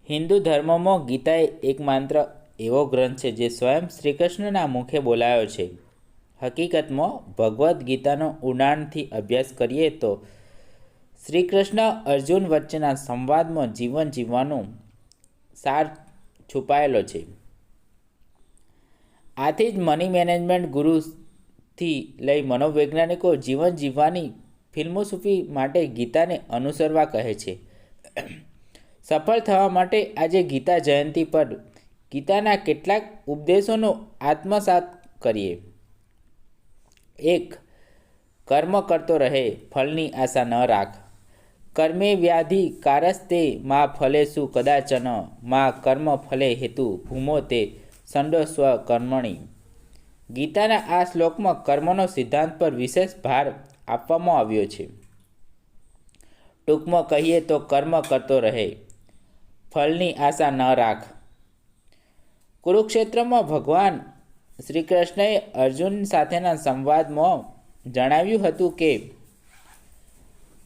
હિન્દુ ધર્મમાં ગીતા એકમાત્ર એવો ગ્રંથ છે જે સ્વયં શ્રીકૃષ્ણના મુખે બોલાયો છે. હકીકતમાં ભગવદ્ ગીતાનો ઊંડાણથી અભ્યાસ કરીએ તો શ્રીકૃષ્ણ અર્જુન વચ્ચેના સંવાદમાં જીવન જીવવાનું સાર છુપાયેલો છે. આથી જ મની મેનેજમેન્ટ ગુરુથી લઈ મનોવૈજ્ઞાનિકો જીવન જીવવાની ફિલસૂફી માટે ગીતાને અનુસરવા કહે છે. સફળ થવા માટે આજે ગીતા જયંતિ પર ગીતાના કેટલાક ઉપદેશોનો આત્મસાત કરીએ. 1. કર્મ કરતો રહે, ફળની આશા ન રાખ. કર્મે વ્યાધિ કારસ્તે મા ફલેષુ કદાચન મા કર્મ ફલે હેતુ ભૂમો તે સંડો સ્વ કર્મણી. ગીતાના આ શ્લોકમાં કર્મનો સિદ્ધાંત પર વિશેષ ભાર આપવામાં આવ્યો છે. ટૂંકમાં કહીએ તો કર્મ કરતો રહે, ફળની આશા ન રાખ. કુરુક્ષેત્રમાં ભગવાન શ્રીકૃષ્ણએ અર્જુન સાથેના સંવાદમાં જણાવ્યું હતું કે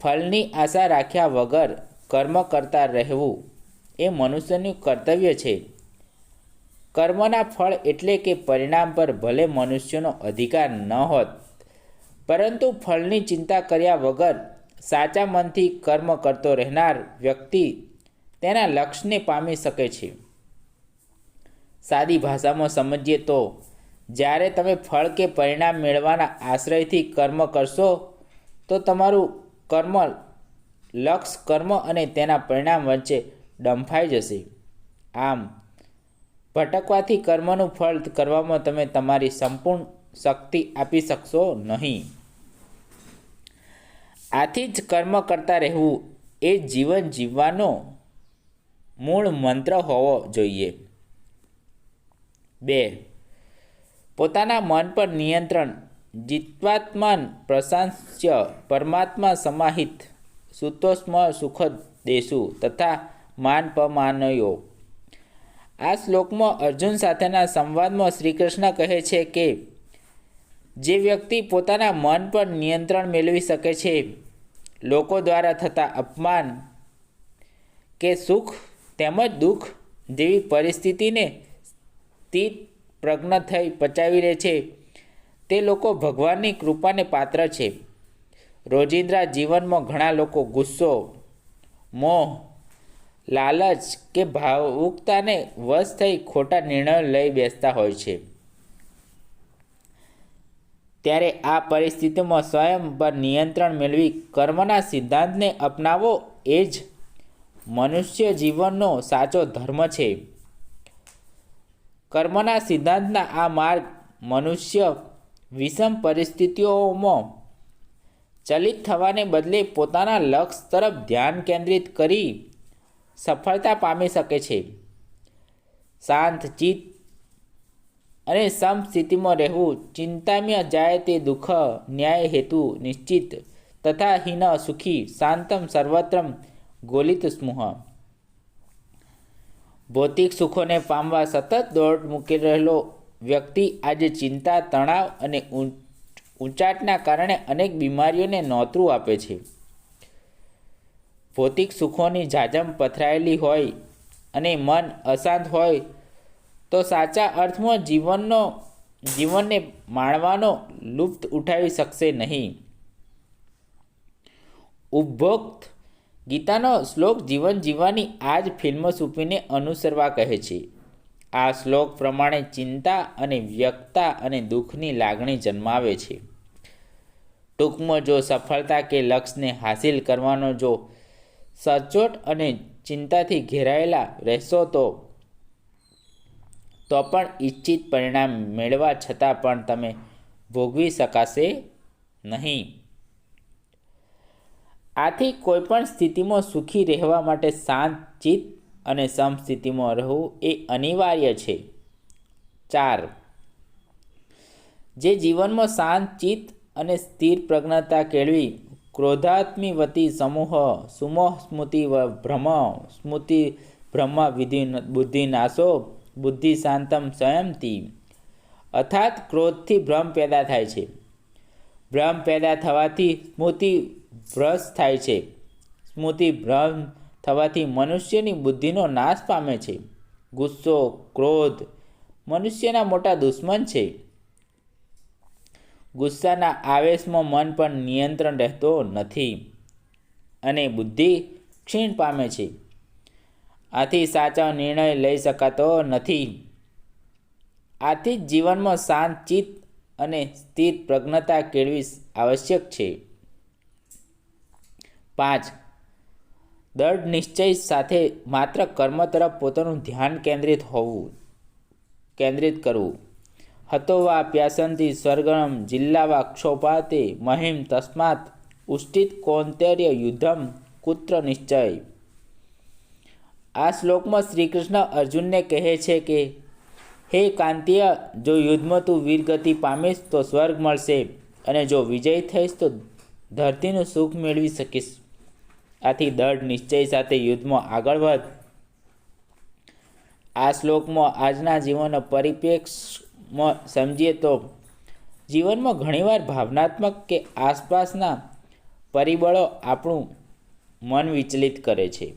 ફળની આશા રાખ્યા વગર કર્મ કરતા રહેવું એ મનુષ્યનું કર્તવ્ય છે. કર્મના ફળ એટલે કે પરિણામ પર ભલે મનુષ્યનો અધિકાર ન હોત, પરંતુ ફળની ચિંતા કર્યા વગર સાચા મનથી કર્મ કરતો રહેનાર વ્યક્તિ તેના લક્ષ્યને પામી શકે છે. સાદી ભાષામાં સમજીએ તો જ્યારે તમે ફળ કે પરિણામ મેળવવાના આશ્રયથી કર્મ કરશો તો તમારું કર્મ લક્ષ્ય કર્મ અને તેના પરિણામ વચ્ચે ડંફાઈ જશે. આમ ભટકવાથી કર્મનું ફળ કરવામાં તમે તમારી સંપૂર્ણ શક્તિ આપી શકશો નહીં. આથી જ કર્મ કરતા રહેવું એ જીવન જીવવાનો મૂળ મંત્ર હોવો જોઈએ. 2. પોતાના મન પર નિયંત્રણ. જીત્વાત્માન પ્રશાંસ્ય પરમાત્મા સમાહિત સુતોસ્મ સુખ દેશુ તથા માનપમાનયો. આ શ્લોકમાં અર્જુન સાથેના સંવાદમાં શ્રીકૃષ્ણ કહે છે કે જે વ્યક્તિ પોતાના મન પર નિયંત્રણ મેળવી શકે છે, લોકો દ્વારા થતા અપમાન કે સુખ તેમજ દુઃખ જેવી પરિસ્થિતિને સ્થિત પ્રજ્ઞ થઈ પચાવી લે છે, તે લોકો ભગવાનની કૃપાને પાત્ર છે. રોજિંદા જીવનમાં ઘણા લોકો ગુસ્સો, મોહ, લાલચ કે ભાવુકતાને વશ થઈ ખોટા નિર્ણયો લઈ બેસતા હોય છે. ત્યારે આ પરિસ્થિતિમાં સ્વયં પર નિયંત્રણ મેળવી કર્મના સિદ્ધાંતને અપનાવવો એ જ મનુષ્ય જીવનનો સાચો ધર્મ છે. કર્મના સિદ્ધાંતના આ માર્ગ મનુષ્ય વિષમ પરિસ્થિતિઓમાં ચલિત થવાને બદલે પોતાના લક્ષ્ય તરફ ધ્યાન કેન્દ્રિત કરી સફળતા પામી શકે છે. શાંત ચિત્ત અને સમ સ્થિતિમાં રહેવું. ચિંતામ્ય જાય તે દુઃખ ન્યાય હેતુ નિશ્ચિત તથા હિન સુખી શાંતમ સર્વત્રમ ગોલિત સ્મુહ. ભૌતિક સુખોને પામવા સતત દોડ મૂકી રહેલો વ્યક્તિ આજે ચિંતા, તણાવ અને ઊંચાટના કારણે અનેક બીમારીઓને નોતરું આપે છે. ભૌતિક સુખોની ઝાઝમ પથરાયેલી હોય અને મન અશાંત હોય તો સાચા અર્થમાં જીવનને માણવાનો લુપ્ત ઉઠાવી શકશે નહીં. ઉપભોક્ત ગીતાનો શ્લોક જીવન જીવવાની આ જ ફિલસૂફીને અનુસરવા કહે છે. આ શ્લોક પ્રમાણે ચિંતા અને વ્યક્તતા અને દુઃખની લાગણી જન્માવે છે. ટૂંકમાં જો સફળતા કે લક્ષ્યને હાસિલ કરવાનો જો સચોટ અને ચિંતાથી ઘેરાયેલા રહેશો તો પણ ઈચ્છિત પરિણામ મેળવવા છતાં પણ તમે ભોગવી શકાશે નહીં. આથી કોઈપણ સ્થિતિમાં સુખી રહેવા માટે શાંત ચિત્ત અને સમસ્થિતિમાં રહેવું એ અનિવાર્ય છે. 4. જે જીવનમાં શાંત ચિત્ત અને સ્થિર પ્રજ્ઞતા કેળવી ક્રોધાત્મીવતી સમૂહ સુમોહ સ્મૃતિ ભ્રમ સ્મૃતિ બ્રહ્મ બુદ્ધિ નાશો બુદ્ધિ શાંતમ સંયમતી. અર્થાત ક્રોધથી ભ્રમ પેદા થાય છે. ભ્રમ પેદા થવાથી સ્મૃતિ ભ્રષ્ટ થાય છે. સ્મૃતિ ભ્રમ થવાથી મનુષ્યની બુદ્ધિનો નાશ પામે છે. ગુસ્સો, ક્રોધ મનુષ્યના મોટા દુશ્મન છે. ગુસ્સાના આવેશમાં મન પર નિયંત્રણ રહેતો નથી અને બુદ્ધિ ક્ષીણ પામે છે. આથી સાચો નિર્ણય લઈ શકાતો નથી. આથી જ જીવનમાં શાંત ચિત્ત અને સ્થિર પ્રજ્ઞતા કેળવી આવશ્યક છે. 5. દૃઢ નિશ્ચય સાથે માત્ર કર્મ તરફ પોતાનું ધ્યાન કેન્દ્રિત કરવું. હતો વા પ્યાસંતી સ્વર્ગમ જિલ્લાવા ક્ષોપાતે મહિમ તસ્માત ઉષ્ટિત કૌંતેર્ય યુદ્ધમ કુત્ર નિશ્ચય. આ શ્લોકમાં શ્રી કૃષ્ણ અર્જુનને કહે છે કે હે કાંતિય, જો યુદ્ધમાં તું વીરગતિ પામીશ તો સ્વર્ગ મળશે અને જો વિજય થઈશ તો ધરતીનું સુખ મેળવી શકીશ. આથી દૃઢ નિશ્ચય સાથે યુદ્ધમાં આગળ વધ. આ શ્લોકમાં આજના જીવનના પરિપ્રેક્ષ્યમાં સમજીએ તો જીવનમાં ઘણીવાર ભાવનાત્મક કે આસપાસના પરિબળો આપણું મન વિચલિત કરે છે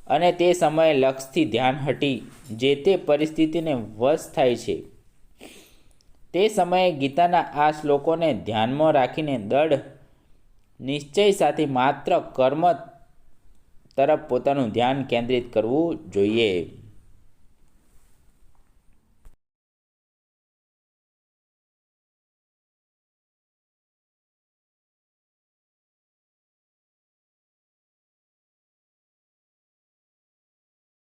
અને તે સમયે લક્ષ્યથી ધ્યાન હટી જે તે પરિસ્થિતિને વશ થાય છે. તે સમયે ગીતાના આ શ્લોકોને ધ્યાનમાં રાખીને દૃઢ નિશ્ચય સાથે માત્ર કર્મ તરફ પોતાનું ધ્યાન કેન્દ્રિત કરવું જોઈએ.